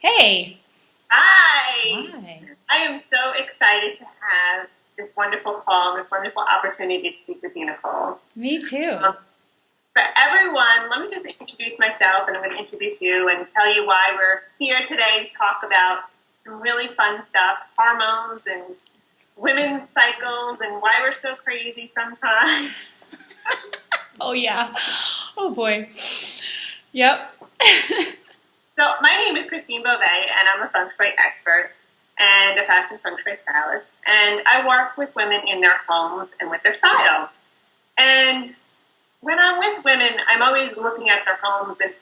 Hey. Hi! Hi. I am so excited to have this wonderful call, this wonderful opportunity to speak with you, Nicole. Me too. Um, for everyone, let me just introduce myself and I'm going to introduce you and tell you why we're here today to talk about some really fun stuff, hormones and women's cycles and why we're so crazy sometimes. Oh, yeah. Oh, boy. Yep. So my name is Christine Beauvais and I'm a Feng Shui expert and a fashion Feng Shui stylist. And I work with women in their homes and with their style. And when I'm with women, I'm always looking at their homes and,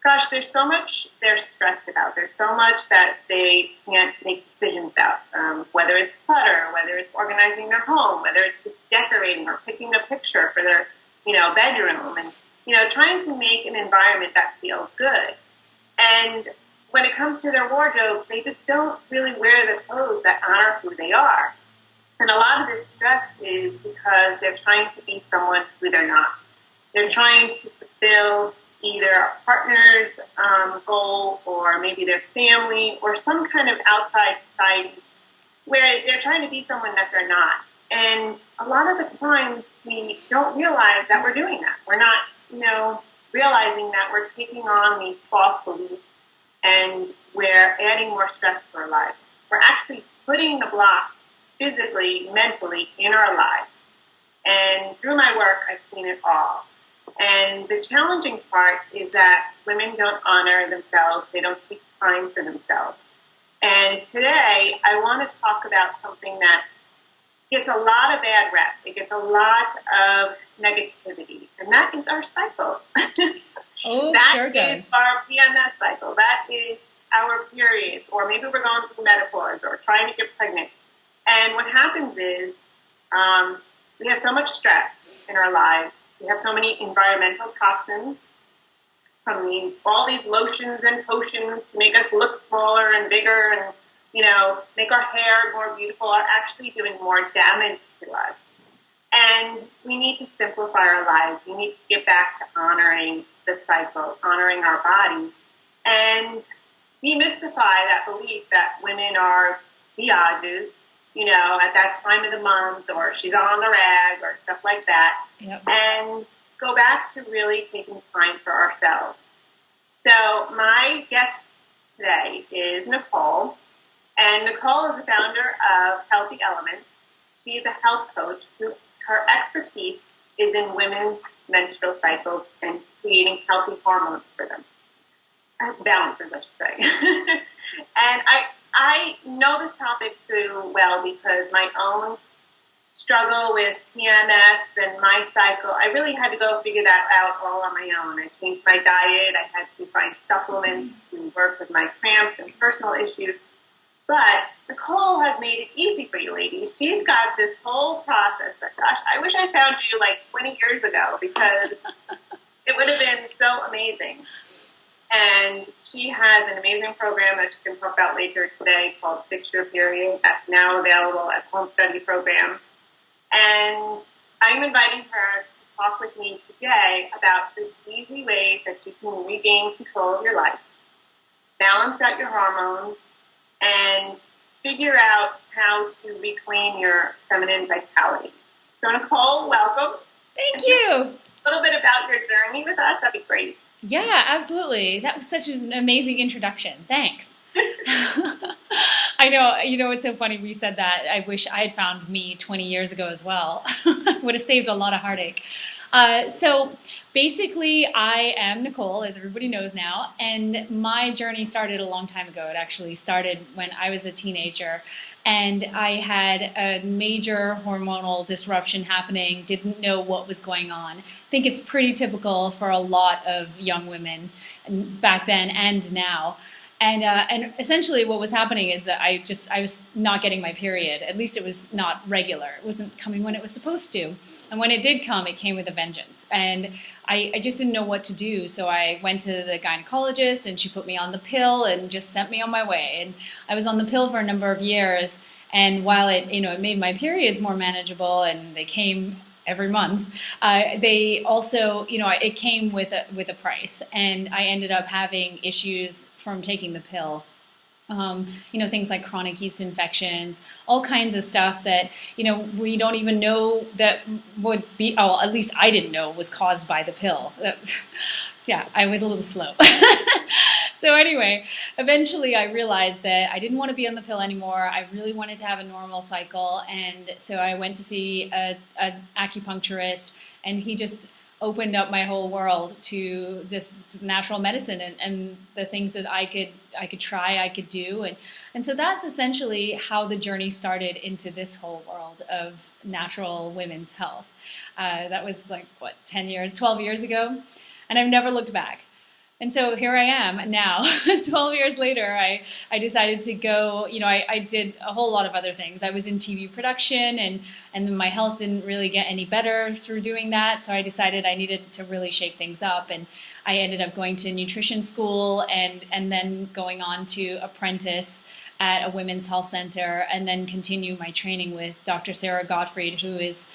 gosh, there's so much they're stressed about. There's so much that they can't make decisions about, whether it's clutter, whether it's organizing their home, whether it's just decorating or picking a picture for their, bedroom and, trying to make an environment that feels good. And when it comes to their wardrobe, they just don't really wear the clothes that honor who they are. And a lot of this stress is because they're trying to be someone who they're not. They're trying to fulfill either a partner's goal or maybe their family or some kind of outside society where they're trying to be someone that they're not. And a lot of the times we don't realize that we're doing that. We're not, realizing that we're taking on these false beliefs and we're adding more stress to our lives. We're actually putting the blocks physically, mentally in our lives. And through my work, I've seen it all. And the challenging part is that women don't honor themselves. They don't take time for themselves. And today, I want to talk about something that gets a lot of bad rep. It gets a lot of negativity. And that is our cycle. Oh, That sure does. is our PMS cycle. That is our period. Or maybe we're going through menopause or trying to get pregnant. And what happens is we have so much stress in our lives. We have so many environmental toxins from all these lotions and potions to make us look smaller and bigger and, make our hair more beautiful are actually doing more damage to us. And we need to simplify our lives. We need to get back to honoring the cycle, honoring our bodies, and demystify that belief that women are Bi-a-tches, at that time of the month, or she's on the rag, or stuff like that, Yep. and go back to really taking time for ourselves. So my guest today is Nicole, and Nicole is the founder of Healthy Elements. She is a health coach who her expertise is in women's menstrual cycles and creating healthy hormones for them. Balances, I should say. And I know this topic too well because my own struggle with PMS and my cycle, I really had to go figure that out all on my own. I changed my diet. I had to find supplements to work with my cramps and personal issues. But Nicole has made it easy for you ladies. She's got this whole process. Gosh, I wish I found you like 20 years ago because it would have been so amazing. And she has an amazing program that she can talk about later today called 6-Year Period that's now available as a home study program. And I'm inviting her to talk with me today about the easy ways that you can regain control of your life, balance out your hormones, and figure out how to reclaim your feminine vitality. So Nicole, welcome. Thank you. A little bit about your journey with us, that'd be great. Yeah, absolutely. That was such an amazing introduction. Thanks. I know, it's so funny we said that. I wish I had found me 20 years ago as well. Would have saved a lot of heartache. So basically, I am Nicole, as everybody knows now, and my journey started a long time ago. It actually started when I was a teenager, and I had a major hormonal disruption happening, didn't know what was going on. I think it's pretty typical for a lot of young women back then and now. And essentially what was happening is that I was not getting my period. At least it was not regular. It wasn't coming when it was supposed to. And when it did come, it came with a vengeance. And I just didn't know what to do. So I went to the gynecologist and she put me on the pill and just sent me on my way. And I was on the pill for a number of years. And while it made my periods more manageable and they came every month, they also, it came with a price. And I ended up having issues from taking the pill Things like chronic yeast infections, all kinds of stuff that, we don't even know that would be, oh, at least I didn't know was caused by the pill. Yeah, I was a little slow. So anyway, eventually I realized that I didn't want to be on the pill anymore. I really wanted to have a normal cycle. And so I went to see an acupuncturist, and he just opened up my whole world to just natural medicine and the things that I could try, I could do. And so that's essentially how the journey started into this whole world of natural women's health. That was 12 years ago. And I've never looked back. And so here I am now, 12 years later. I decided to go, I did a whole lot of other things. I was in TV production, and my health didn't really get any better through doing that. So I decided I needed to really shake things up. And I ended up going to nutrition school and then going on to apprentice at a women's health center, and then continue my training with Dr. Sarah Gottfried, who is,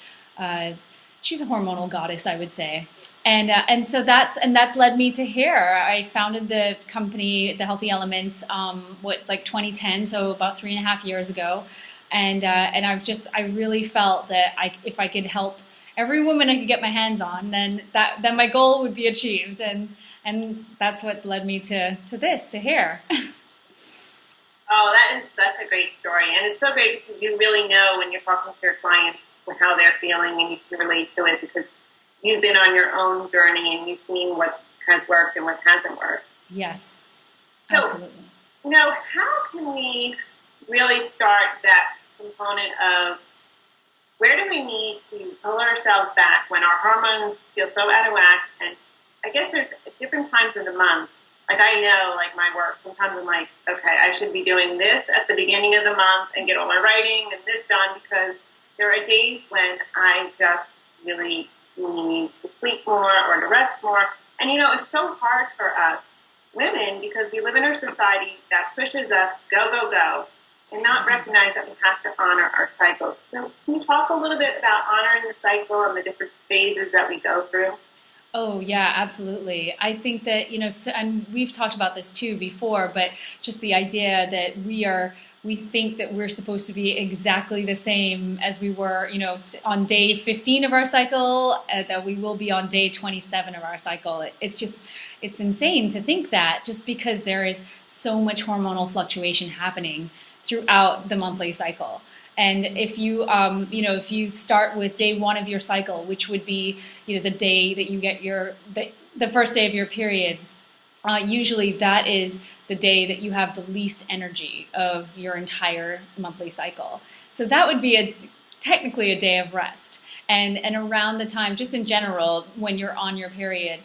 she's a hormonal goddess, I would say. And so that's led me to here. I founded the company, The Healthy Elements, 2010, so about 3.5 years ago. And I really felt that if I could help every woman I could get my hands on, then my goal would be achieved. And that's what's led me to here. Oh, that is such a great story. And it's so great because you really know when you're talking to your clients how they're feeling, and you can relate to it because you've been on your own journey and you've seen what has worked and what hasn't worked. Yes, absolutely. So, how can we really start that component of where do we need to pull ourselves back when our hormones feel so out of whack? And I guess there's different times of the month. Like I know, like my work, sometimes I'm like, okay, I should be doing this at the beginning of the month and get all my writing and this done, because there are days when I just really need to sleep more or to rest more. And, it's so hard for us women because we live in a society that pushes us go, go, go, and not recognize that we have to honor our cycles. So can you talk a little bit about honoring the cycle and the different phases that we go through? Oh, yeah, absolutely. I think that, and we've talked about this too before, but just the idea that we think that we're supposed to be exactly the same as we were, on day 15 of our cycle, that we will be on day 27 of our cycle. It's insane to think that, just because there is so much hormonal fluctuation happening throughout the monthly cycle. And if you, if you start with day 1 of your cycle, which would be, the day that you get the first day of your period, usually that is the day that you have the least energy of your entire monthly cycle. So that would be technically a day of rest. And around the time, just in general, when you're on your period,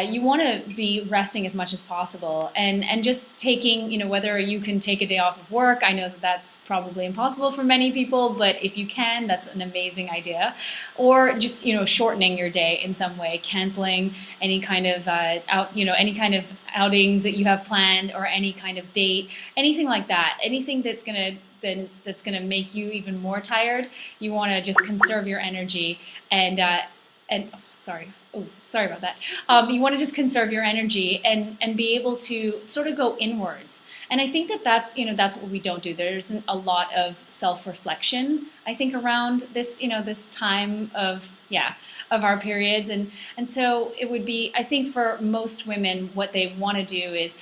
you want to be resting as much as possible, and just taking, whether you can take a day off of work. I know that that's probably impossible for many people, but if you can, that's an amazing idea. Or just, shortening your day in some way, canceling any kind of any kind of outings that you have planned, or any kind of date, anything like that. Anything that's gonna make you even more tired. You want to just conserve your energy sorry about that. You want to just conserve your energy and be able to sort of go inwards. And I think that's what we don't do. There isn't a lot of self-reflection, I think, around this, this time of our periods. And so it would be, I think for most women, what they want to do is,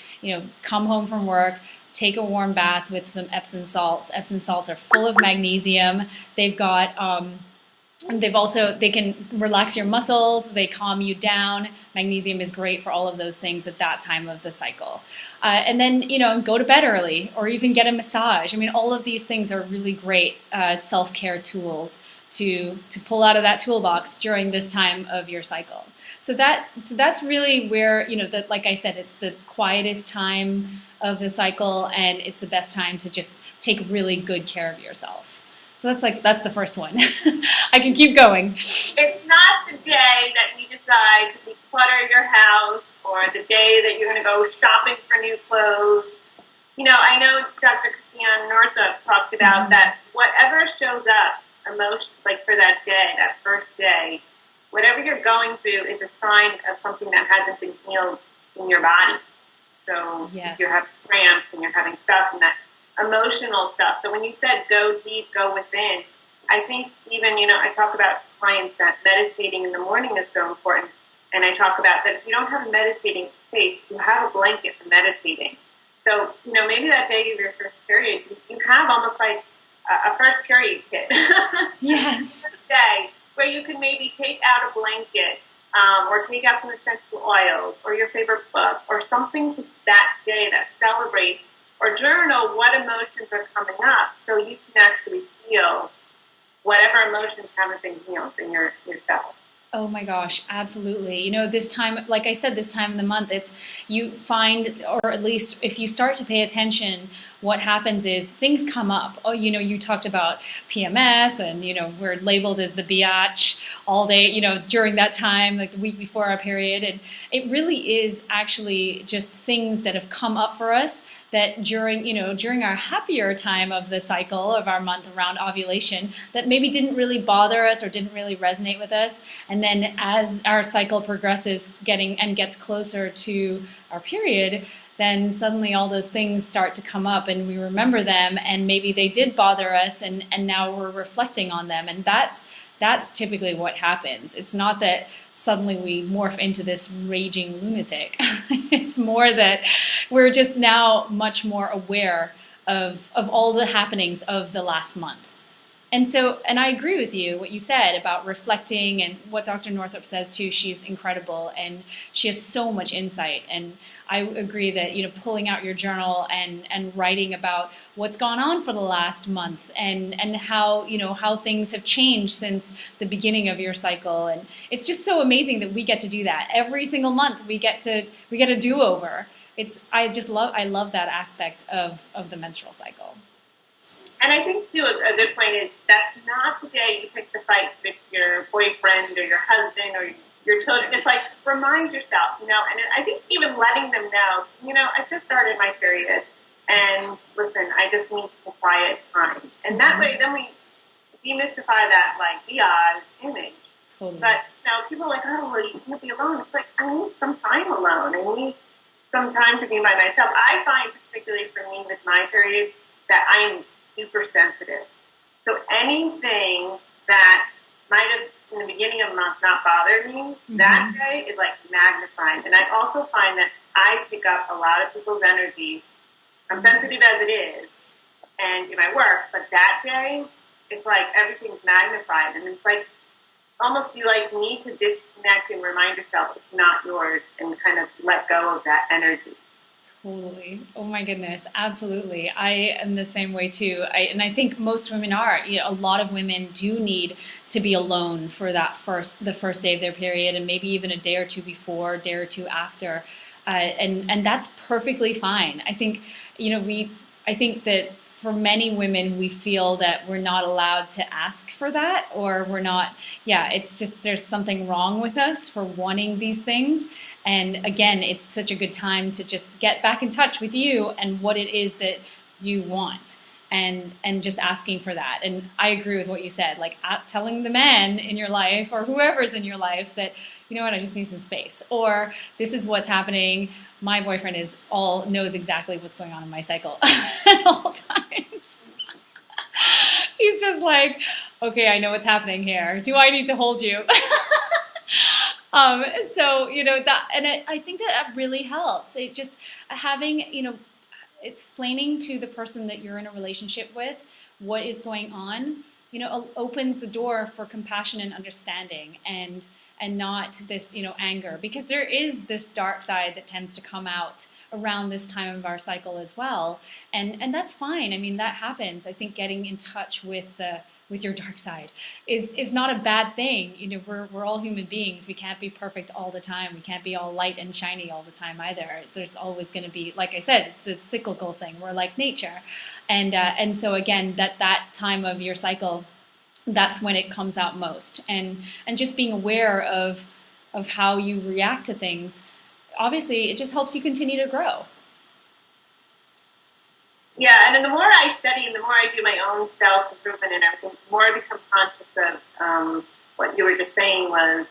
come home from work, take a warm bath with some Epsom salts. Epsom salts are full of magnesium. They've got, they can relax your muscles, they calm you down. Magnesium is great for all of those things at that time of the cycle. And then, go to bed early, or even get a massage. I mean, all of these things are really great self-care tools to pull out of that toolbox during this time of your cycle. So that's really where, like I said, it's the quietest time of the cycle, and it's the best time to just take really good care of yourself. So that's the first one. I can keep going. It's not the day that you decide to declutter your house, or the day that you're going to go shopping for new clothes. I know Dr. Christiane Northup talked about that whatever shows up emotions, like for that day, that first day, whatever you're going through is a sign of something that hasn't been healed in your body. So Yes. if you're having cramps and you're having stuff and that emotional stuff. So when you said go deep, go within, I think even, I talk about clients that meditating in the morning is so important. And I talk about that if you don't have a meditating space, you have a blanket for meditating. So, maybe that day of your first period, you have almost like a first period kit. Yes. Day where you can maybe take out a blanket or take out some essential oils or your favorite book or something that day that celebrates or journal what emotions are coming up so you can actually feel whatever emotions haven't been healed in yourself. Oh my gosh, absolutely. This time, like I said, this time of the month, you find, or at least if you start to pay attention, what happens is things come up. Oh, you talked about PMS and, we're labeled as the Bi-a-tch all day, during that time, like the week before our period. And it really is actually just things that have come up for us that during our happier time of the cycle of our month around ovulation that maybe didn't really bother us or didn't really resonate with us. And then as our cycle progresses gets closer to our period, then suddenly all those things start to come up and we remember them and maybe they did bother us and now we're reflecting on them. And that's typically what happens. It's not that suddenly we morph into this raging lunatic. It's more that we're just now much more aware of all the happenings of the last month. And I agree with you, what you said about reflecting and what Dr. Northrup says too. She's incredible and she has so much insight. And I agree that, pulling out your journal and writing about what's gone on for the last month and how, how things have changed since the beginning of your cycle. And it's just so amazing that we get to do that. Every single month we get a do-over. I love that aspect of the menstrual cycle. And I think, too, a good point is that's not the day you pick the fight with your boyfriend or your husband or your children. It's like, remind yourself, and I think even letting them know, I just started my period, and listen, I just need some quiet time. And that way, then we demystify that, like, Diaz image. Totally. But, people are like, oh, well, you can't be alone. It's like, I need some time alone. I need some time to be by myself. I find, particularly for me with my period, that I'm super sensitive. So anything that might have in the beginning of the month not bothered me, that day is like magnifying. And I also find that I pick up a lot of people's energy. I'm sensitive as it is and in my work, but that day it's like everything's magnified and it's like almost you like need to disconnect and remind yourself it's not yours and kind of let go of that energy. Totally. Oh my goodness. Absolutely. I am the same way too. And I think most women are. A lot of women do need to be alone for the first day of their period, and maybe even a day or two before, a day or two after, and that's perfectly fine. I think I think that for many women we feel that we're not allowed to ask for that, or we're not. Yeah, it's just there's something wrong with us for wanting these things. And again, it's such a good time to just get back in touch with you and what it is that you want and just asking for that. And I agree with what you said, like telling the man in your life or whoever's in your life that, you know what, I just need some space, or this is what's happening. My boyfriend knows exactly what's going on in my cycle at all times. He's just like, okay, I know what's happening here. Do I need to hold you? That, and I think that really helps. It just having, explaining to the person that you're in a relationship with what is going on, opens the door for compassion and understanding and not this, anger, because there is this dark side that tends to come out around this time of our cycle as well. And that's fine. I mean, that happens. I think getting in touch with your dark side is not a bad thing. We're all human beings. We can't be perfect all the time. We can't be all light and shiny all the time either. There's always going to be, like I said, it's a cyclical thing. We're like nature. And so again, that time of your cycle, that's when it comes out most. And just being aware of how you react to things, obviously it just helps you continue to grow. Yeah, and then the more I study and the more I do my own self-improvement and everything, the more I become conscious of what you were just saying was,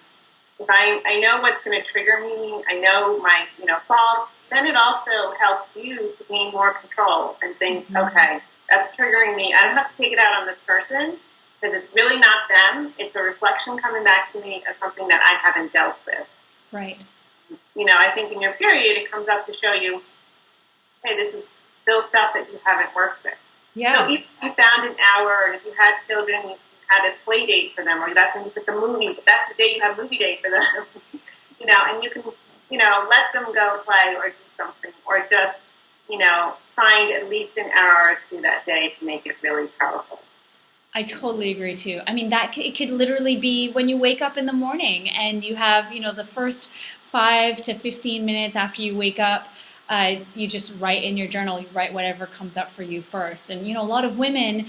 if I know what's going to trigger me, I know my faults, then it also helps you to gain more control and think, okay, that's triggering me. I don't have to take it out on this person because it's really not them. It's a reflection coming back to me of something that I haven't dealt with. Right. You know, I think in your period, it comes up to show you, hey, this is still stuff that you haven't worked with. Yeah. So if you found an hour, and if you had children, you had a play date for them, or that's when you put the movie, but that's the day you have movie day for them. You know, and you can, you know, let them go play or do something, or just, you know, find at least an hour or two that day to make it really powerful. I totally agree too. I mean, it could literally be when you wake up in the morning and you have, you know, the first 5 to 15 minutes after you wake up, you just write in your journal, you write whatever comes up for you first. And, you know, a lot of women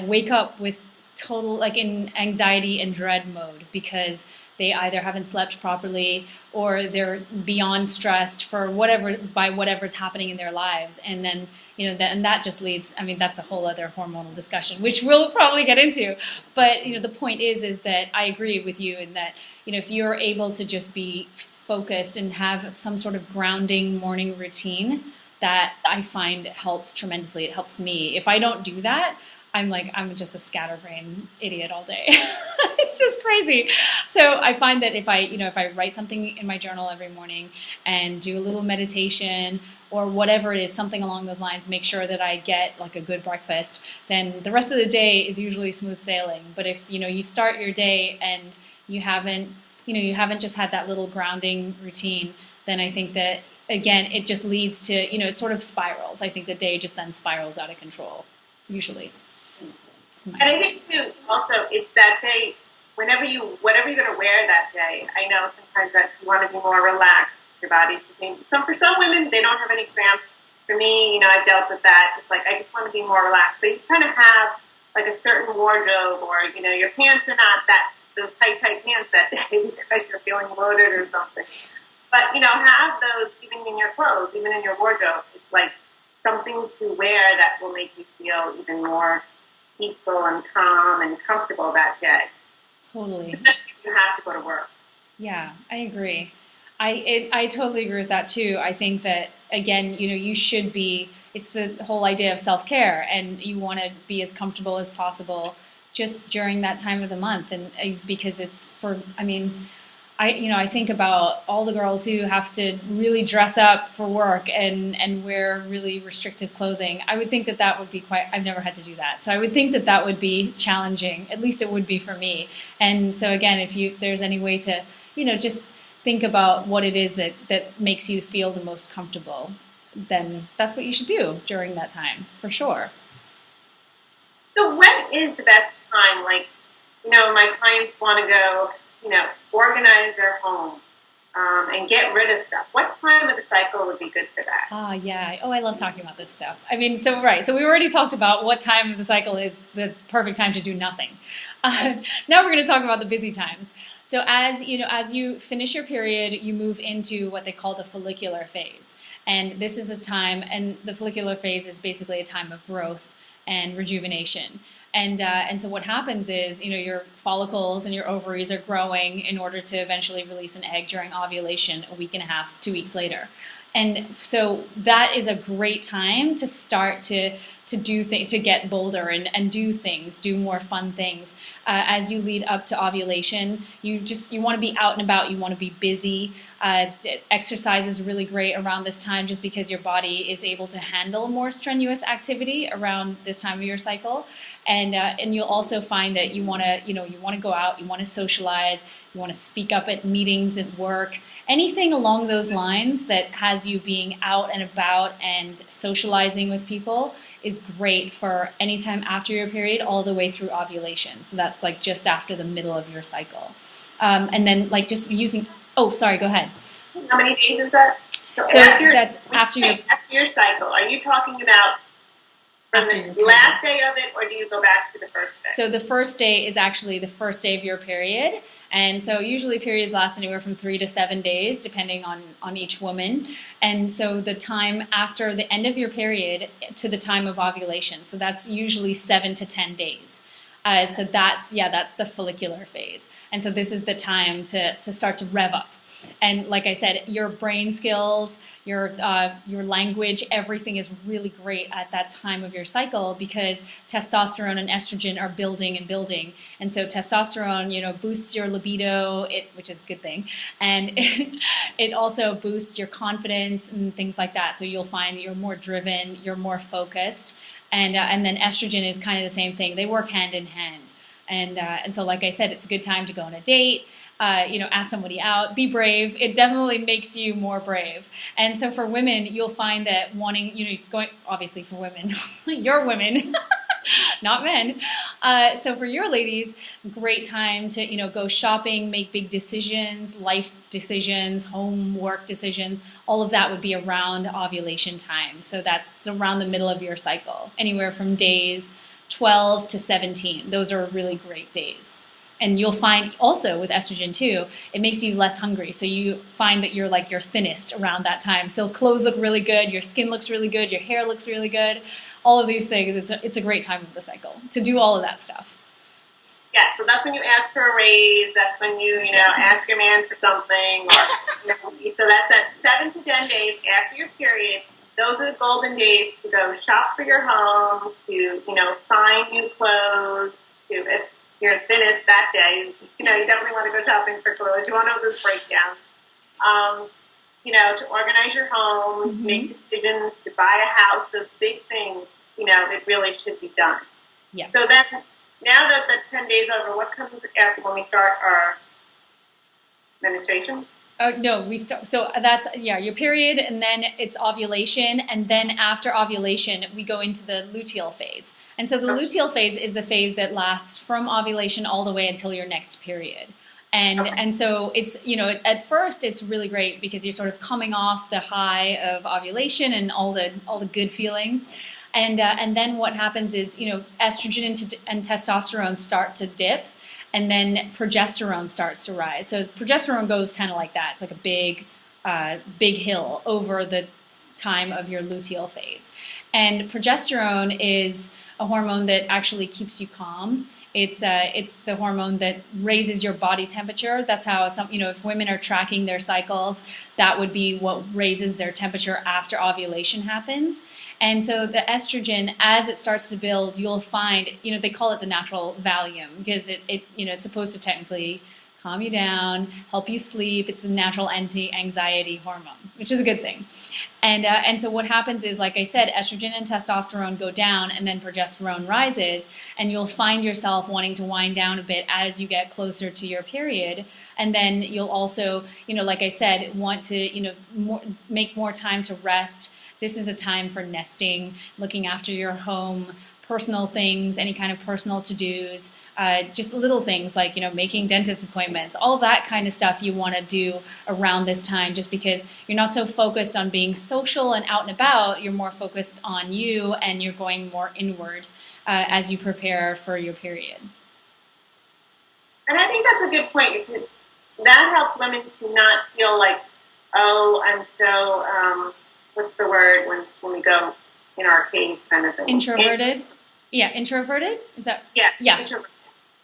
wake up with total, like, in anxiety and dread mode because they either haven't slept properly or they're beyond stressed for whatever's happening in their lives. And then, you know, that just leads, I mean, that's a whole other hormonal discussion, which we'll probably get into. But, you know, the point is that I agree with you in that, you know, if you're able to just be focused and have some sort of grounding morning routine, that I find helps tremendously. It helps me. If I don't do that, I'm just a scatterbrain idiot all day. It's just crazy. So I find that if I write something in my journal every morning and do a little meditation or whatever it is, something along those lines, make sure that I get like a good breakfast, then the rest of the day is usually smooth sailing. But if, you know, you start your day and you haven't just had that little grounding routine, then I think that, again, it just leads to, you know, it sort of spirals. I think the day just then spirals out of control, usually. And I think, too, also, it's that day, whatever you're going to wear that day, I know sometimes that you want to be more relaxed, your body's the so for some women, they don't have any cramps. For me, you know, I've dealt with that. It's like, I just want to be more relaxed. But you kind of have, like, a certain wardrobe, or, you know, your pants are not those tight pants that day because you're feeling bloated or something. But, you know, have those even in your clothes, even in your wardrobe. It's like something to wear that will make you feel even more peaceful and calm and comfortable that day. Totally. Especially if you have to go to work. Yeah, I agree. I totally agree with that too. I think that, again, you know, you should be, it's the whole idea of self-care, and you want to be as comfortable as possible just during that time of the month. And because it's for, I mean, I think about all the girls who have to really dress up for work and wear really restrictive clothing. I would think that would be I've never had to do that. So I would think that would be challenging. At least it would be for me. And so again, if there's any way to, you know, just think about what it is that makes you feel the most comfortable, then that's what you should do during that time, for sure. So when is the best time? Like, you know, my clients want to go, you know, organize their home and get rid of stuff. What time of the cycle would be good for that? Oh, yeah. Oh, I love talking about this stuff. I mean, so we already talked about what time of the cycle is the perfect time to do nothing. Now we're going to talk about the busy times. So as you finish your period, you move into what they call the follicular phase. And this is a time, and the follicular phase is basically a time of growth and rejuvenation. And so what happens is, you know, your follicles and your ovaries are growing in order to eventually release an egg during ovulation a week and a half, 2 weeks later. And so that is a great time to start to get bolder and do things, do more fun things. As you lead up to ovulation, you want to be out and about, you want to be busy. Exercise is really great around this time just because your body is able to handle more strenuous activity around this time of your cycle. And you'll also find that you want to go out, you want to socialize, you want to speak up at meetings at work, anything along those lines that has you being out and about and socializing with people is great for any time after your period all the way through ovulation. So that's like just after the middle of your cycle. And then like just using, oh, sorry, go ahead. How many days is that? So that's after your cycle. Are you talking about from the last day of it, or do you go back to the first day? So the first day is actually the first day of your period. And so usually periods last anywhere from 3 to 7 days, depending on each woman. And so the time after the end of your period to the time of ovulation. So that's usually 7 to 10 days. So that's the follicular phase. And so this is the time to start to rev up. And like I said, your brain skills, your language, everything is really great at that time of your cycle because testosterone and estrogen are building and building. And so testosterone, boosts your libido, which is a good thing. And it also boosts your confidence and things like that. So you'll find that you're more driven, you're more focused. And then estrogen is kind of the same thing. They work hand in hand. And so, like I said, it's a good time to go on a date. Ask somebody out, be brave. It definitely makes you more brave. And so for women, you'll find that obviously for women, you're women, not men. So for your ladies, great time to, go shopping, make big decisions, life decisions, homework decisions. All of that would be around ovulation time. So that's around the middle of your cycle, anywhere from days 12 to 17. Those are really great days. And you'll find also with estrogen too, it makes you less hungry. So you find that you're like your thinnest around that time. So clothes look really good, your skin looks really good, your hair looks really good. All of these things, it's a great time of the cycle to do all of that stuff. Yeah, so that's when you ask for a raise. That's when you ask your man for something. So that's at 7 to 10 days after your period. Those are the golden days to go shop for your home, to find new clothes, if you're thinnest that day, you definitely want to go shopping for clothes. You want to know those breakdowns. To organize your home, make decisions, to buy a house, those big things, it really should be done. Yeah. So then, now that the 10 days over, what comes after when we start our menstruation? No, we start. So that's your period, and then it's ovulation, and then after ovulation, we go into the luteal phase. And so the luteal phase is the phase that lasts from ovulation all the way until your next period. And so it's at first it's really great because you're sort of coming off the high of ovulation and all the good feelings. And then what happens is estrogen and testosterone start to dip. And then progesterone starts to rise. So progesterone goes kind of like that. It's like a big hill over the time of your luteal phase. And progesterone is a hormone that actually keeps you calm. It's the hormone that raises your body temperature. That's how if women are tracking their cycles, that would be what raises their temperature after ovulation happens. And so the estrogen, as it starts to build, you'll find, they call it the natural Valium because it's supposed to technically calm you down, help you sleep. It's a natural anti-anxiety hormone, which is a good thing. And so what happens is, like I said, estrogen and testosterone go down and then progesterone rises, and you'll find yourself wanting to wind down a bit as you get closer to your period. And then you'll also, like I said, want to, make more time to rest. This is a time for nesting, looking after your home, personal things, any kind of personal to-dos, just little things like, making dentist appointments, all that kind of stuff you want to do around this time just because you're not so focused on being social and out and about. You're more focused on you and you're going more inward as you prepare for your period. And I think that's a good point because that helps women to not feel like, oh, I'm so... what's the word when we go in our cave kind of thing? Introverted? Introverted? Is that? Yeah. Introverted.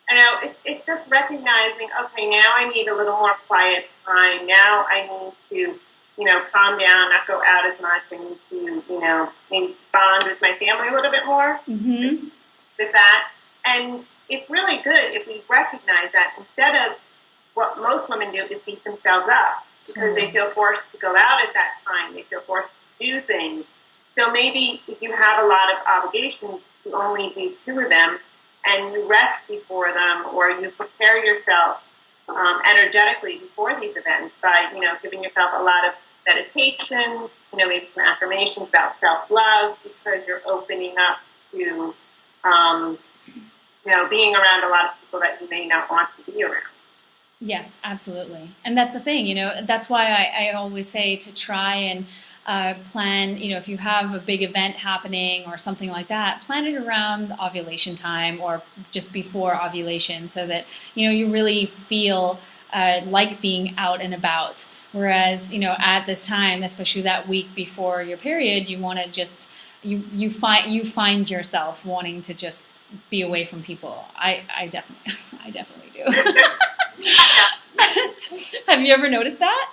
I know, it's just recognizing, okay, now I need a little more quiet time. Now I need to, calm down, not go out as much. I need to, maybe bond with my family a little bit more with that. And it's really good if we recognize that instead of what most women do is beat themselves up because they feel forced to go out at that time. They feel forced to do things. So maybe if you have a lot of obligations, you only do 2 of them, and you rest before them, or you prepare yourself energetically before these events by, giving yourself a lot of meditation, maybe some affirmations about self-love because you're opening up to, being around a lot of people that you may not want to be around. Yes, absolutely. And that's the thing, that's why I always say to try and plan, if you have a big event happening or something like that, plan it around ovulation time or just before ovulation so that, you really feel like being out and about. Whereas, at this time, especially that week before your period, you want to just, you find yourself wanting to just be away from people. I definitely do. Have you ever noticed that?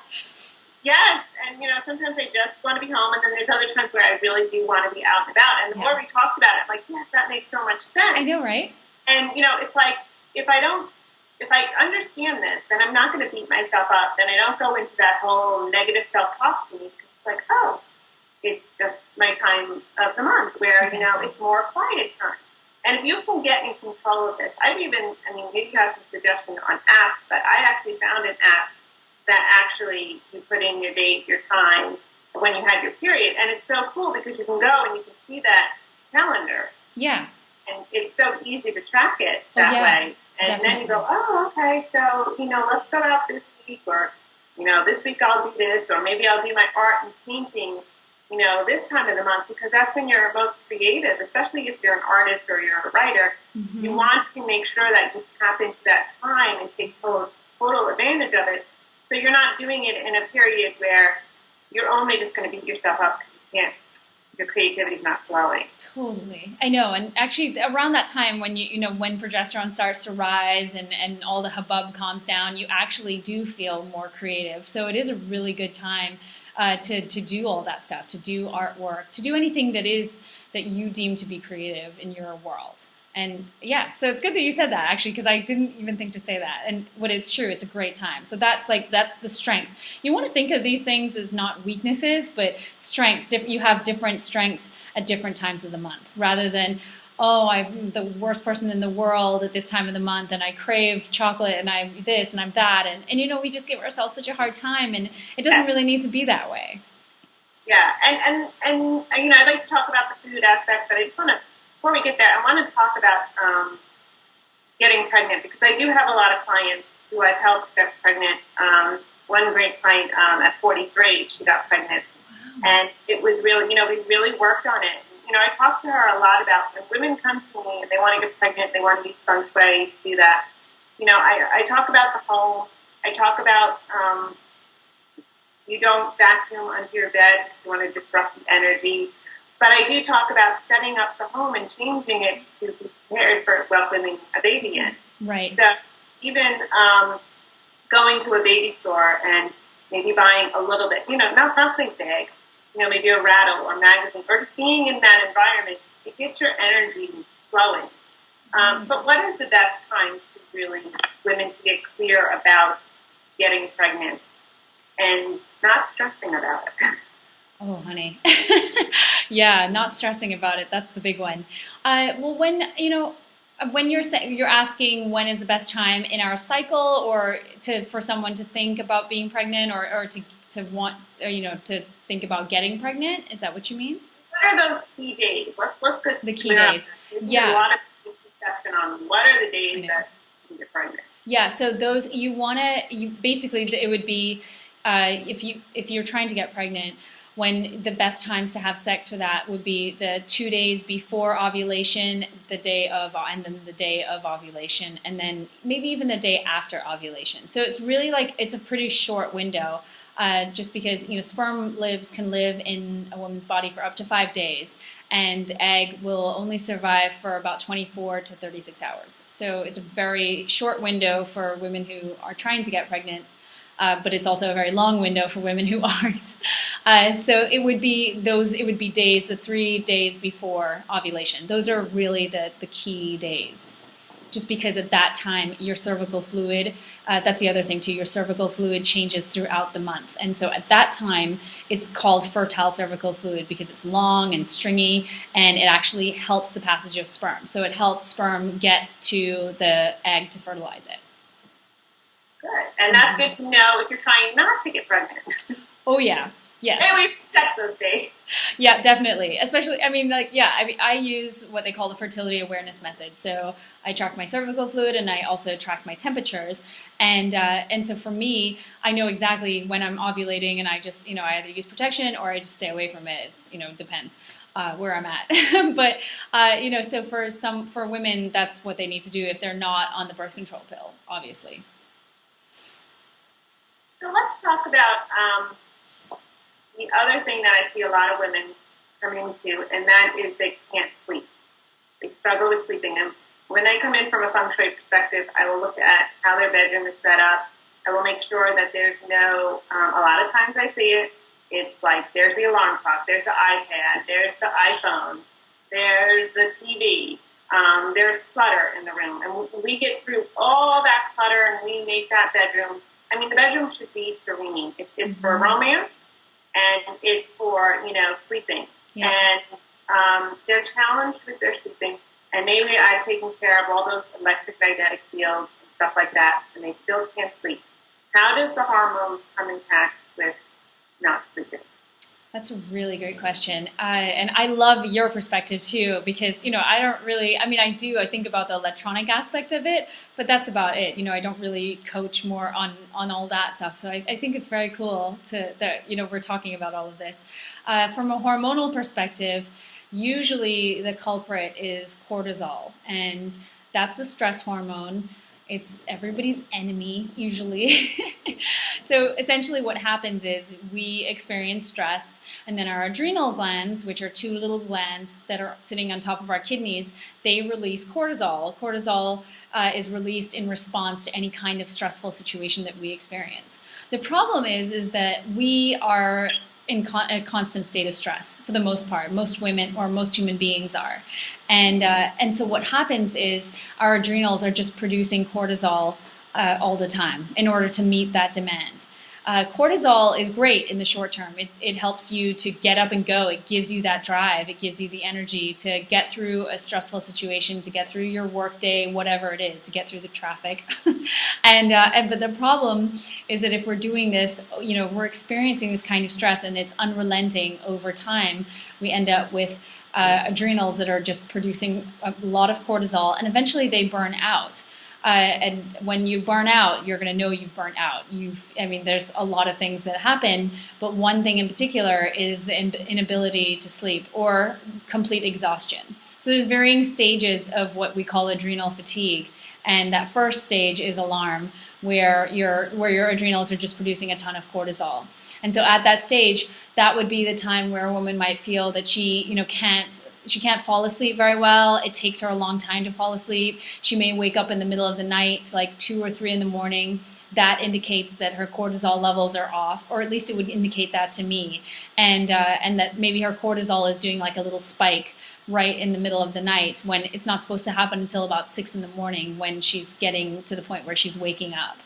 Yes, and sometimes I just want to be home, and then there's other times where I really do want to be out and about. And the more we talked about it, I'm like, yes, that makes so much sense. I know, right? And it's like if I understand this, then I'm not going to beat myself up. Then I don't go into that whole negative self-talk to me. It's like, oh, it's just my time of the month where it's more quiet time. And if you can get in control of this, maybe you have some suggestions on apps, but I actually found an app that actually you put in your date, your time, when you had your period. And it's so cool because you can go and you can see that calendar. Yeah. And it's so easy to track it that way. And then you go, oh, okay, so, let's go out this week, or, this week I'll do this, or maybe I'll do my art and painting, this time of the month, because that's when you're most creative, especially if you're an artist or you're a writer. Mm-hmm. You want to make sure that you tap into that time and take total advantage of it. So you're not doing it in a period where you're only just going to beat yourself up because your creativity's not flowing. Totally. I know. And actually around that time when when progesterone starts to rise and all the hubbub calms down, you actually do feel more creative. So it is a really good time to do all that stuff, to do artwork, to do anything that you deem to be creative in your world. And so it's good that you said that, actually, because I didn't even think to say that. And it's true, it's a great time. So that's the strength. You want to think of these things as not weaknesses, but strengths. You have different strengths at different times of the month, rather than, oh, I'm the worst person in the world at this time of the month, and I crave chocolate, and I'm this, and I'm that. And we just give ourselves such a hard time, and it doesn't really need to be that way. Yeah, and I'd like to talk about the food aspect, but I just want to, before we get there, I want to talk about getting pregnant, because I do have a lot of clients who I've helped get pregnant. One great client at 43, she got pregnant, and it was really, we really worked on it. I talked to her a lot about when women come to me and they want to get pregnant, they want to use Feng Shui to do that. I talk about the home. I talk about you don't vacuum under your bed if you want to disrupt the energy. But I do talk about setting up the home and changing it to be prepared for welcoming a baby in. Right. So even going to a baby store and maybe buying a little bit, not something big, maybe a rattle or magazine, or just being in that environment, it gets your energy flowing. But what is the best time to really women to get clear about getting pregnant and not stressing about it? Oh, honey. Yeah, not stressing about it. That's the big one. Well, when you're asking when is the best time in our cycle, or for someone to think about being pregnant, or to want, to think about getting pregnant, is that what you mean? What are those key days? Let's get the key days. Yeah. A lot of discussion on what are the days that you get pregnant. Yeah. So those basically it would be if you're trying to get pregnant, when the best times to have sex for that would be the 2 days before ovulation, the day of ovulation, and then maybe even the day after ovulation. So it's really it's a pretty short window, just because sperm can live in a woman's body for up to 5 days, and the egg will only survive for about 24 to 36 hours. So it's a very short window for women who are trying to get pregnant. But it's also a very long window for women who aren't. So it would be days, the 3 days before ovulation. Those are really the key days. Just because at that time, your cervical fluid, that's the other thing too, your cervical fluid changes throughout the month. And so at that time, it's called fertile cervical fluid because it's long and stringy, and it actually helps the passage of sperm. So it helps sperm get to the egg to fertilize it. Good. And that's good to know if you're trying not to get pregnant. Oh, yeah. Yes. And we set those days. Yeah, definitely. Especially, I use what they call the fertility awareness method. So I track my cervical fluid, and I also track my temperatures. And so for me, I know exactly when I'm ovulating, and I just, I either use protection or I just stay away from it. It's, depends. Where I'm at. But, so for women, that's what they need to do if they're not on the birth control pill, obviously. So let's talk about the other thing that I see a lot of women come into, and that is they can't sleep. They struggle with sleeping. And when they come in from a Feng Shui perspective, I will look at how their bedroom is set up, I will make sure that there's no, a lot of times I see it, it's like there's the alarm clock, there's the iPad, there's the iPhone, there's the TV, there's clutter in the room. And we get through all that clutter and we make that bedroom, I mean, the bedroom should be serene. It's for romance and it's for, sleeping. Yeah. And they're challenged with their sleeping. And maybe I've taken care of all those electric magnetic fields and stuff like that, and they still can't sleep. How does the hormones come in contact with not sleeping? That's a really great question. And I love your perspective too, because, I don't really, I think about the electronic aspect of it, but that's about it. I don't really coach more on all that stuff. So I think it's very cool that we're talking about all of this. From a hormonal perspective, usually the culprit is cortisol, and that's the stress hormone. It's everybody's enemy, usually. So essentially what happens is we experience stress, and then our adrenal glands, which are two little glands that are sitting on top of our kidneys, they release cortisol. Cortisol is released in response to any kind of stressful situation that we experience. The problem is that we are in a constant state of stress for the most part. Most women or most human beings are. And so what happens is our adrenals are just producing cortisol all the time in order to meet that demand. Cortisol is great in the short term. It helps you to get up and go. It gives you that drive. It gives you the energy to get through a stressful situation, to get through your work day, whatever it is, to get through the traffic. But the problem is that if we're doing this, we're experiencing this kind of stress and it's unrelenting over time, we end up with adrenals that are just producing a lot of cortisol, and eventually they burn out. And when you burn out, you're going to know you've burnt out. There's a lot of things that happen, but one thing in particular is the inability to sleep or complete exhaustion. So there's varying stages of what we call adrenal fatigue, and that first stage is alarm, where your adrenals are just producing a ton of cortisol. And so at that stage, that would be the time where a woman might feel that she can't fall asleep very well. It takes her a long time to fall asleep. She may wake up in the middle of the night, like 2 or 3 in the morning. That indicates that her cortisol levels are off, or at least it would indicate that to me. And that maybe her cortisol is doing like a little spike right in the middle of the night when it's not supposed to happen until about 6 in the morning when she's getting to the point where she's waking up.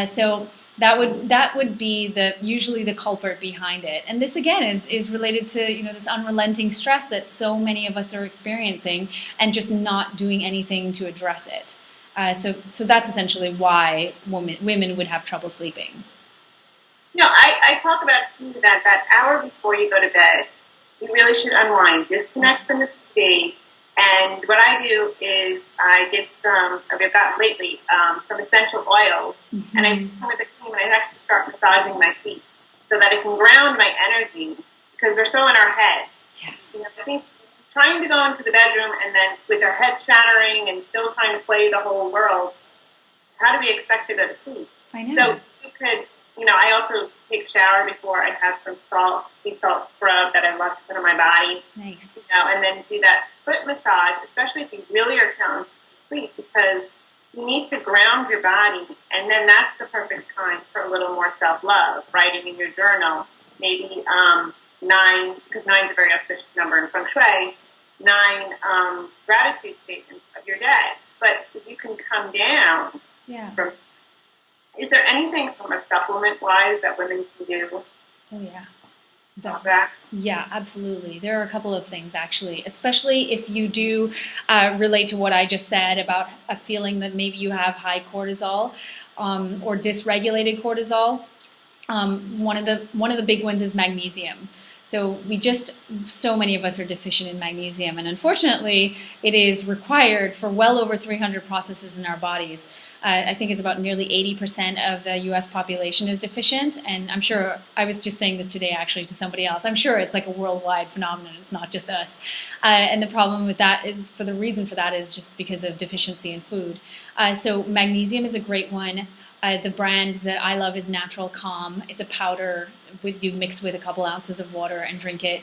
So that would be usually the culprit behind it. And this again is related to this unrelenting stress that so many of us are experiencing and just not doing anything to address it. So that's essentially why women would have trouble sleeping. I talk about that hour before you go to bed, you really should unwind, disconnect from the TV. And what I do is I get I've got lately some essential oils, and I come with a cream, and I actually start massaging my feet so that it can ground my energy, because they're so in our head. Yes. I think trying to go into the bedroom and then with our head shattering and still trying to play the whole world, how do we expect to go to sleep? I know. So you could, I also take a shower before. I have some sea salt scrub that I love to put on my body. Nice. And then do that foot massage, especially if you really are challenged to sleep, because you need to ground your body, and then that's the perfect time for a little more self-love, writing in your journal, maybe 9, because 9 is a very auspicious number in Feng Shui, 9 gratitude statements of your day. But if you can come down from, is there anything from a supplement-wise that women can do? Oh, yeah. Yeah, absolutely. There are a couple of things, actually, especially if you do relate to what I just said about a feeling that maybe you have high cortisol or dysregulated cortisol. One of the big ones is magnesium. So so many of us are deficient in magnesium, and unfortunately, it is required for well over 300 processes in our bodies. I think it's about nearly 80% of the U.S. population is deficient, and I'm sure, I was just saying this today actually to somebody else, I'm sure it's like a worldwide phenomenon, it's not just us. And the problem with that, the reason for that is just because of deficiency in food. So magnesium is a great one. The brand that I love is Natural Calm. It's a powder you mix with a couple ounces of water and drink it.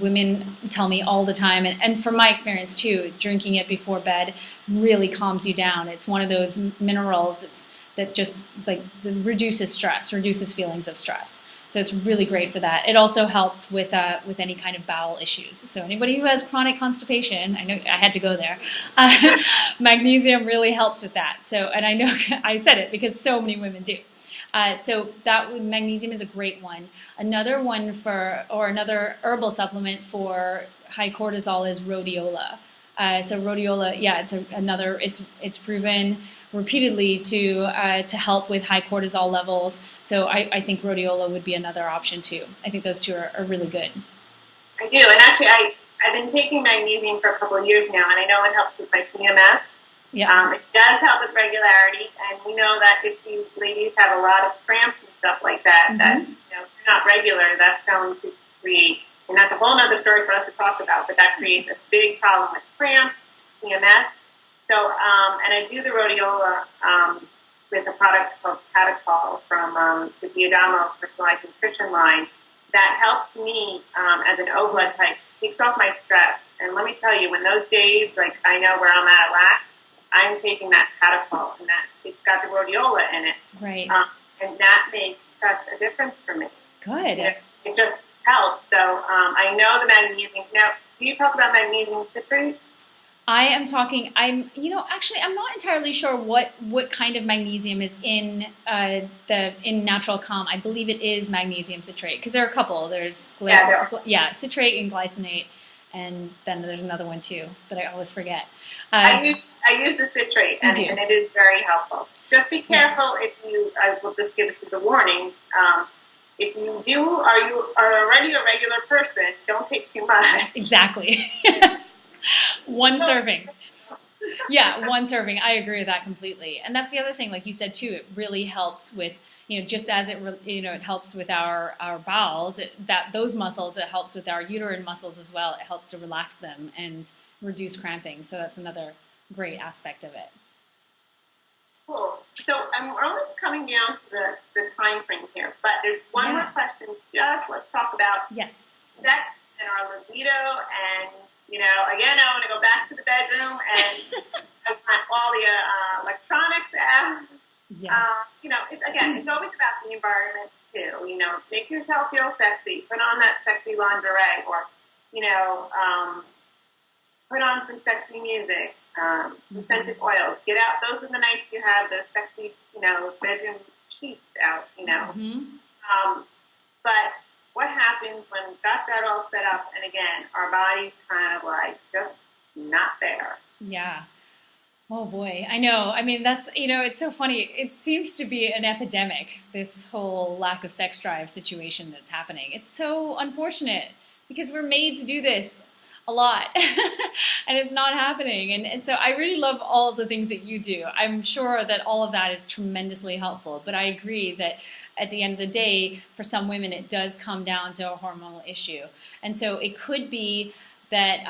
Women tell me all the time, and from my experience too, drinking it before bed really calms you down. It's one of those minerals. It's that just like reduces stress, reduces feelings of stress. So it's really great for that. It also helps with any kind of bowel issues. So anybody who has chronic constipation, I know I had to go there. Magnesium really helps with that. So, and I know I said it because so many women do. So magnesium is a great one. Another one another herbal supplement for high cortisol is rhodiola. So rhodiola, yeah, it's proven repeatedly to help with high cortisol levels. So I think rhodiola would be another option too. I think those two are really good. I do, and actually I've been taking magnesium for a couple of years now, and I know it helps with my PMS. Yeah. It does help with regularity, and we know that if you ladies have a lot of cramps and stuff like that, that if you're not regular, that's going to create, and that's a whole other story for us to talk about, but that creates a big problem with cramps, PMS. So, and I do the rhodiola with a product called Catechol from the Bi-a-tch personalized nutrition line that helps me as an O blood type, takes off my stress. And let me tell you, when those days, like I know where I'm at lack, I'm taking that Catechol, and that it's got the rhodiola in it. Right. And that makes such a difference for me. Good. It just helps. So I know the magnesium. Now, do you talk about magnesium citrate? I'm not entirely sure what kind of magnesium is in Natural Calm. I believe it is magnesium citrate because there are a couple. There's citrate and glycinate, and then there's another one too that I always forget. I use the citrate, and it is very helpful. Just be careful if you. I will just give it as a warning. If you are already a regular person, don't take too much. Exactly. Yes. One serving. Yeah, one serving. I agree with that completely. And that's the other thing, like you said too, it really helps with, just as it helps with our bowels, those muscles, it helps with our uterine muscles as well. It helps to relax them and reduce cramping. So that's another great aspect of it. Cool. So we're only coming down to the time frame here, but there's one more question. Let's talk about sex and our libido, and again, I want to go back to the bedroom and I want all the electronics out. Yes. It's always about the environment too. Make yourself feel sexy. Put on that sexy lingerie, or put on some sexy music. Some scented oils. Get out. Those are the nights you have the sexy, bedroom sheets out. But what happens when we've got that all set up, and again, our body's kind of like just not there? Yeah. Oh boy, I know. I mean, that's, it's so funny. It seems to be an epidemic, this whole lack of sex drive situation that's happening. It's so unfortunate because we're made to do this a lot and it's not happening. And so I really love all of the things that you do. I'm sure that all of that is tremendously helpful, but I agree that at the end of the day, for some women, it does come down to a hormonal issue. And so it could be that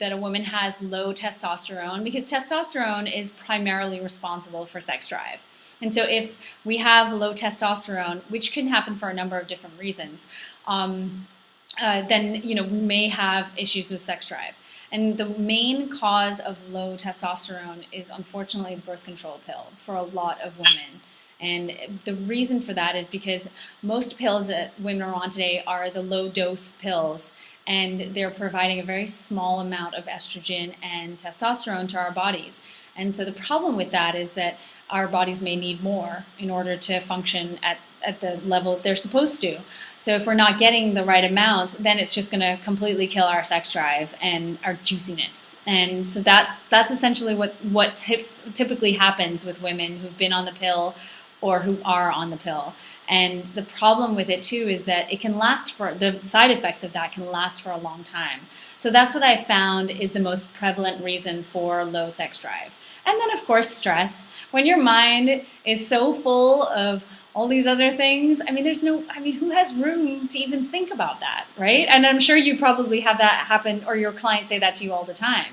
that a woman has low testosterone, because testosterone is primarily responsible for sex drive. And so if we have low testosterone, which can happen for a number of different reasons, then we may have issues with sex drive. And the main cause of low testosterone is unfortunately the birth control pill for a lot of women. And the reason for that is because most pills that women are on today are the low dose pills, and they're providing a very small amount of estrogen and testosterone to our bodies. And so the problem with that is that our bodies may need more in order to function at the level they're supposed to. So if we're not getting the right amount, then it's just going to completely kill our sex drive and our juiciness. And so that's essentially what typically happens with women who've been on the pill or who are on the pill. And the problem with it too is that it can last the side effects of that can last for a long time. So that's what I found is the most prevalent reason for low sex drive. And then of course stress. When your mind is so full of all these other things, who has room to even think about that, right? And I'm sure you probably have that happen, or your clients say that to you all the time.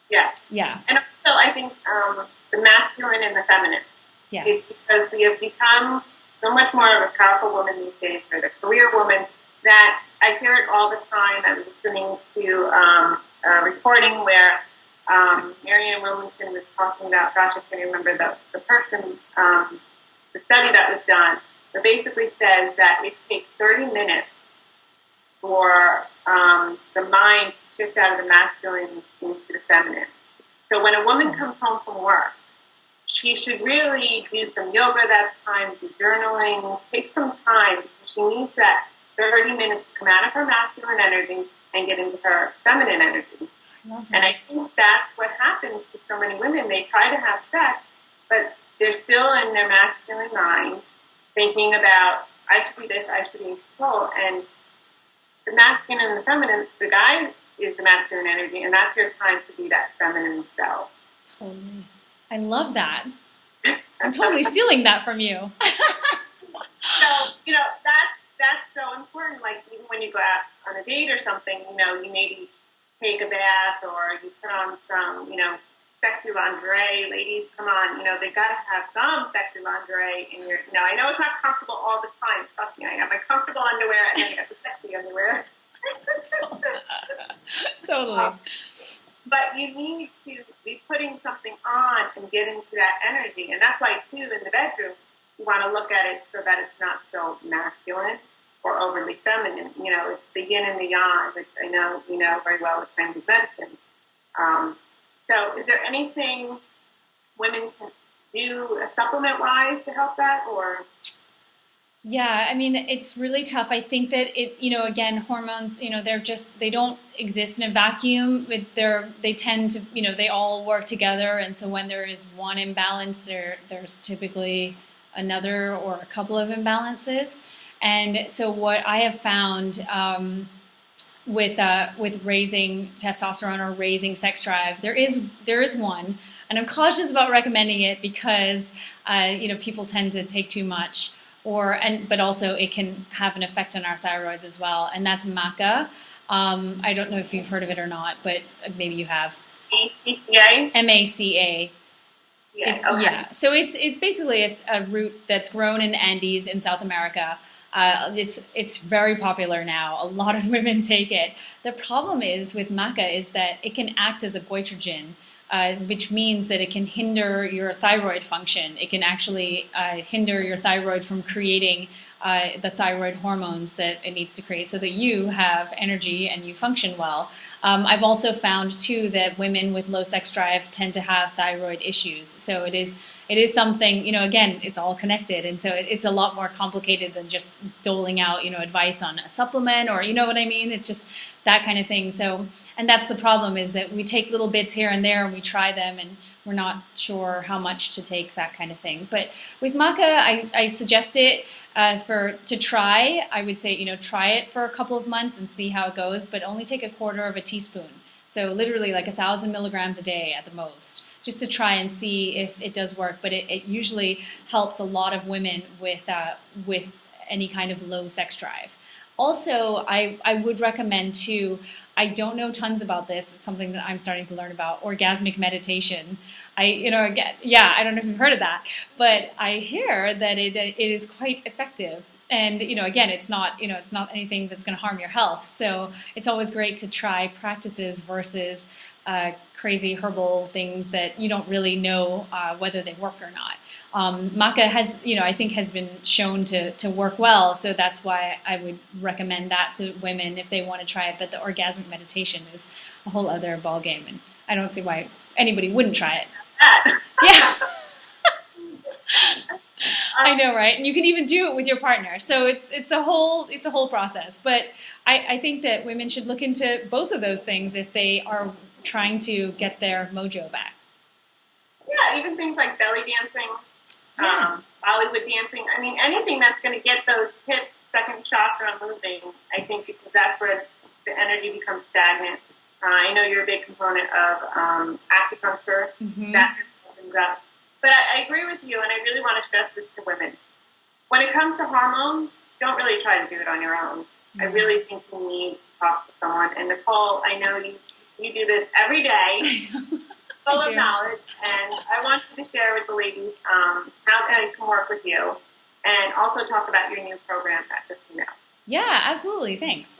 Yeah. Yeah. And also I think the masculine and the feminine. Yes. It's because we have become so much more of a powerful woman these days, or the career woman, that I hear it all the time. I was listening to a recording where Mary Marianne Williamson was talking about, gosh, I can't remember the person, the study that was done, that basically says that it takes 30 minutes for the mind to shift out of the masculine into the feminine. So when a woman comes home from work, she should really do some yoga that time, do journaling, take some time, because she needs that 30 minutes to come out of her masculine energy and get into her feminine energy. And I think that's what happens to so many women. They try to have sex, but they're still in their masculine mind, thinking about, I should be this, I should be in control. And the masculine and the feminine, the guy is the masculine energy, and that's your time to be that feminine self. Totally. I love that. I'm totally stealing that from you. So, that's so important. Like, even when you go out on a date or something, you maybe take a bath or you put on some, sexy lingerie. Ladies, come on, they got to have some sexy lingerie in your, I know it's not comfortable all the time. Trust me, I have my comfortable underwear and then I got the sexy underwear. Totally. But you need to be putting something on and get into that energy. And that's why, too, in the bedroom, you want to look at it so that it's not so masculine or overly feminine. It's the yin and the yang, which I know you know very well with Chinese medicine. So is there anything women can do supplement-wise to help that, or? Yeah, I mean, it's really tough. I think that again, hormones, they don't exist in a vacuum. They tend to, they all work together. And so when there is one imbalance, there's typically another or a couple of imbalances. And so what I have found with raising testosterone or raising sex drive, there is one, and I'm cautious about recommending it because people tend to take too much, but also it can have an effect on our thyroids as well, and that's maca. I don't know if you've heard of it or not, but maybe you have. ACA? MACA. Okay. Yeah. So it's basically a root that's grown in the Andes in South America. It's very popular now. A lot of women take it. The problem is with maca is that it can act as a goitrogen, which means that it can hinder your thyroid function. It can actually hinder your thyroid from creating the thyroid hormones that it needs to create so that you have energy and you function well. I've also found, too, that women with low sex drive tend to have thyroid issues. So it is something, again, it's all connected. And so it's a lot more complicated than just doling out, advice on a supplement or, you know what I mean? It's just that kind of thing. So, and that's the problem, is that we take little bits here and there and we try them and we're not sure how much to take, that kind of thing. But with maca, I suggest it to try. I would say, try it for a couple of months and see how it goes, but only take a quarter of a teaspoon. So literally like 1,000 milligrams a day at the most, just to try and see if it does work. But it usually helps a lot of women with any kind of low sex drive. Also, I would recommend too, I don't know tons about this. It's something that I'm starting to learn about, orgasmic meditation. I don't know if you've heard of that, but I hear that it is quite effective. And, again, it's not anything that's going to harm your health. So it's always great to try practices versus crazy herbal things that you don't really know whether they work or not. Maca has been shown to work well, so that's why I would recommend that to women if they want to try it. But the orgasmic meditation is a whole other ballgame, and I don't see why anybody wouldn't try it. Yeah. I know, right? And you can even do it with your partner. So it's a whole process. But I think that women should look into both of those things if they are trying to get their mojo back. Yeah, even things like belly dancing, Bollywood dancing. I mean, anything that's going to get those hips, second chakra moving, I think, because that's where the energy becomes stagnant. I know you're a big component of acupuncture. Mm-hmm. That opens up. But I agree with you, and I really want to stress this to women. When it comes to hormones, don't really try to do it on your own. Mm-hmm. I really think you need to talk to someone. And Nicole, I know you do this every day, full of knowledge, and I want you to share with the ladies how I can work with you, and also talk about your new program at Christina. Yeah, absolutely. Thanks.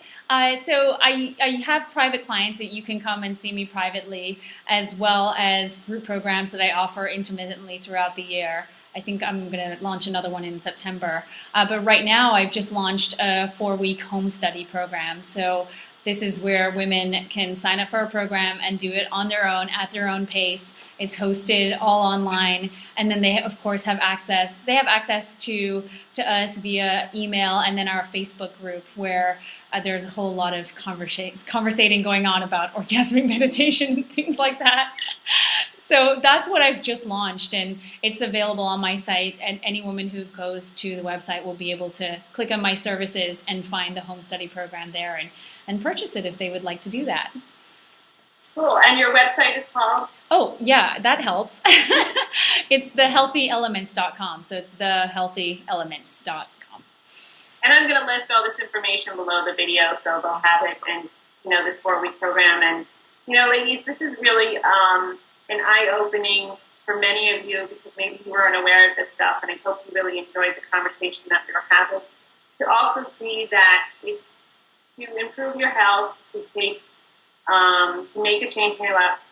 So I have private clients that you can come and see me privately, as well as group programs that I offer intermittently throughout the year. I think I'm going to launch another one in September. But right now I've just launched a 4-week home study program. So this is where women can sign up for a program and do it on their own, at their own pace. It's hosted all online, and then they of course have access. They have access to us via email, and then our Facebook group where there's a whole lot of conversating going on about orgasmic meditation and things like that. So that's what I've just launched, and it's available on my site, and any woman who goes to the website will be able to click on my services and find the home study program there and purchase it if they would like to do that. Cool. And your website is called? Oh, yeah, that helps. It's thehealthyelements.com. So it's thehealthyelements.com. And I'm going to list all this information below the video so they'll have it in, this 4-week program. And, ladies, this is really an eye-opening for many of you because maybe you weren't aware of this stuff, and I hope you really enjoyed the conversation that we were having. To also see that if to improve your health, to make a change in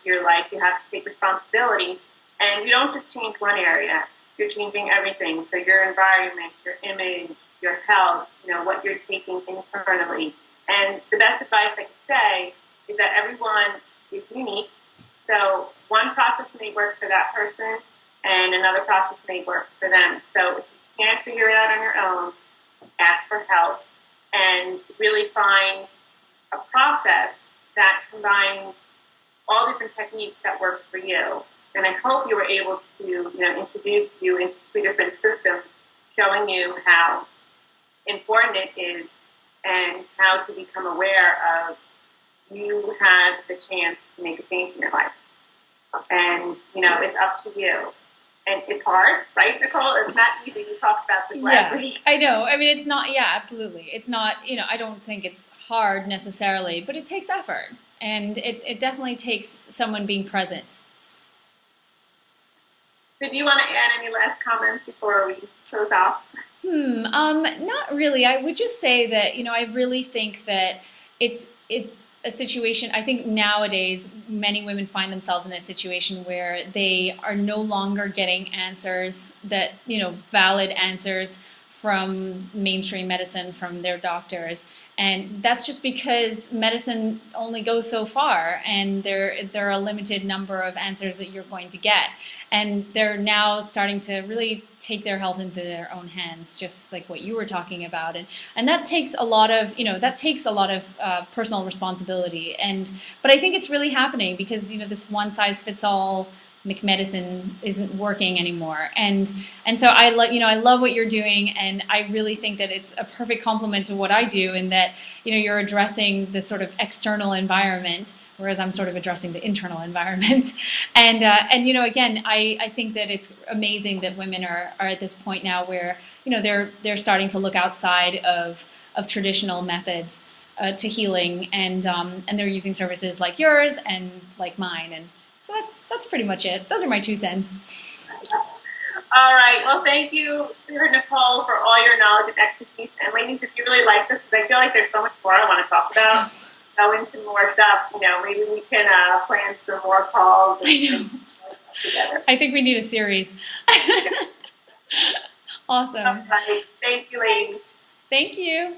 your life, you have to take responsibility. And you don't just change one area, you're changing everything. So your environment, your image, your health, what you're taking internally. And the best advice I could say is that everyone is unique. So one process may work for that person and another process may work for them. So if you can't figure it out on your own, ask for help and really find a process that combines all different techniques that work for you. And I hope you were able to, introduce you into 2 different systems, showing you how important it is and how to become aware of you have the chance to make a change in your life. And, it's up to you. And it's hard, right, Nicole? It's not easy. We talked about this last week. I know. I mean, it's not, absolutely. It's not, I don't think it's hard necessarily, but it takes effort. And it definitely takes someone being present. So do you want to add any last comments before we close off? Not really. I would just say that, I really think that it's a situation. I think nowadays many women find themselves in a situation where they are no longer getting answers that, valid answers from mainstream medicine, from their doctors. And that's just because medicine only goes so far, and there are a limited number of answers that you're going to get. And they're now starting to really take their health into their own hands, just like what you were talking about. And that takes a lot of, personal responsibility. But I think it's really happening because, this one-size-fits-all medicine isn't working anymore. And so I love what you're doing, and I really think that it's a perfect complement to what I do in that, you're addressing the sort of external environment, whereas I'm sort of addressing the internal environment. And again, I think that it's amazing that women are at this point now where, they're starting to look outside of traditional methods to healing, and they're using services like yours and like mine. And so that's pretty much it. Those are my 2 cents. All right. Well, thank you, Nicole, for all your knowledge and expertise. And ladies, if you really like this, because I feel like there's so much more I want to talk about, go into more stuff. Maybe we can plan some more calls. I know. Together. I think we need a series. Awesome. All right. Thank you, ladies. Thanks. Thank you.